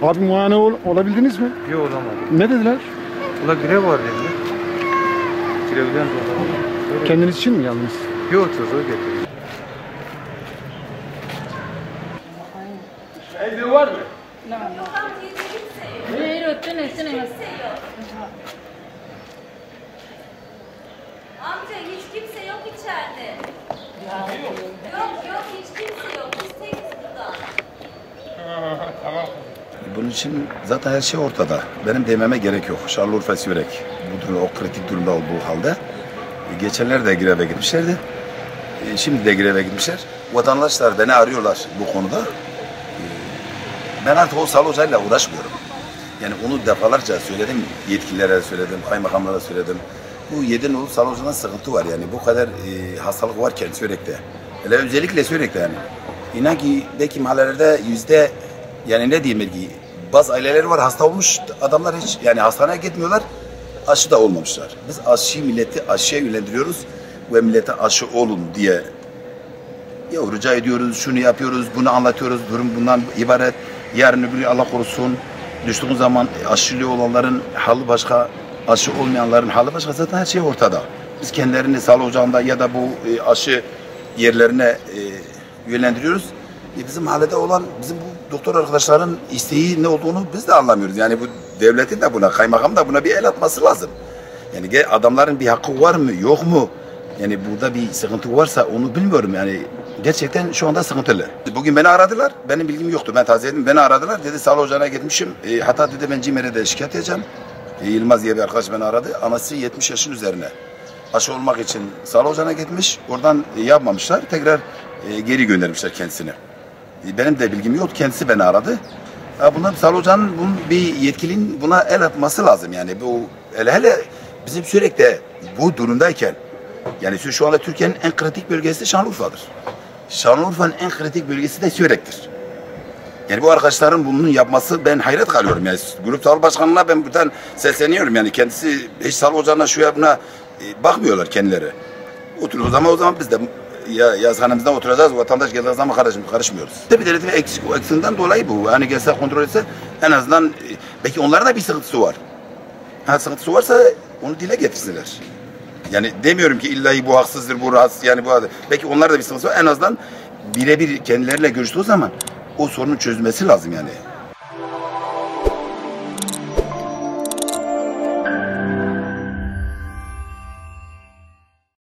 Abi muayene olabildiniz mi? Yok olamadı. Ne dediler? Ula grev var dediler. Grevden dolayı. Kendiniz için mi geldiniz? Yok çocuğu getirdim. Evde var mı? Amca hiç kimse yok içeride. Yok hiç kimse yok. Biz tekiz burada. Tamam. Bunun için zaten her şey ortada. Benim dememe gerek yok. Şanlıurfa Sürek bu durum, o kritik durumda olduğu halde geçenler de greve gitmişlerdi. Şimdi de greve gitmişler. Vatandaşlar beni arıyorlar bu konuda. Ben artık o Sağlık Ocağı'yla uğraşmıyorum. Yani onu defalarca söyledim, yetkililere söyledim, kaymakamlara söyledim. Bu 7 nolu Sağlık Ocağı'nda sıkıntı var yani. Bu kadar hastalık varken Sürek'te. Hele özellikle Sürek'te yani. İnan ki belki mahallelerde yani ne diyeyim belki bazı aileler var hasta olmuş adamlar hiç yani hastaneye gitmiyorlar. Aşı da olmamışlar. Biz milleti aşıya yönlendiriyoruz ve millete aşı olun diye rica ediyoruz, şunu yapıyoruz, bunu anlatıyoruz. Durum bundan ibaret. Yarın öbür gün Allah korusun düştüğümüz zaman aşılı olanların halı başka, aşı olmayanların halı başka, zaten her şey ortada. Biz kendilerini sağlık ocağında ya da bu aşı yerlerine yönlendiriyoruz. Bizim mahallede olan bizim bu doktor arkadaşların isteği ne olduğunu biz de anlamıyoruz. Yani bu devletin de buna, kaymakam da buna bir el atması lazım. Yani adamların bir hakkı var mı, yok mu? Yani burada bir sıkıntı varsa onu bilmiyorum yani. Gerçekten şu anda sıkıntılı. Bugün beni aradılar. Benim bilgim yoktu. Ben tazeledim. Beni aradılar. Dedi sağlık ocağına gitmişim. Hatta dedi ben CİMER'e de şikayet edeceğim. Yılmaz diye bir arkadaş beni aradı. Anası 70 yaşın üzerine. Aşı olmak için sağlık ocağına gitmiş. Oradan yapmamışlar. Tekrar geri göndermişler kendisini. Benim de bilgim yoktu. Kendisi beni aradı. Bundan sağlık ocağının bir yetkilinin buna el atması lazım. Yani bu hele bizim sürekli bu durumdayken yani şu anda Türkiye'nin en kritik bölgesi Şanlıurfa'dır. Şanlıurfa'nın en kritik bölgesi de Sürek'tir. Yani bu arkadaşların bunun yapması ben hayret kalıyorum. Yani grup sağlık başkanına ben buradan sesleniyorum. Yani kendisi hiç sağlık ocağına şu yapına bakmıyorlar kendileri. O zaman biz de yazıhanemizden oturacağız. Vatandaş geldiği zaman karışmıyoruz. Tabii devletin eksiğinden dolayı bu. Hani gelse kontrol etse en azından belki onların da bir sıkıntısı var. Sıkıntısı varsa onu dile getirsinler. Yani demiyorum ki illa bu haksızdır, bu rahatsız yani bu belki onlar da bir sıkıntısı var. En azından birebir kendileriyle görüştüğü zaman o sorunun çözülmesi lazım yani.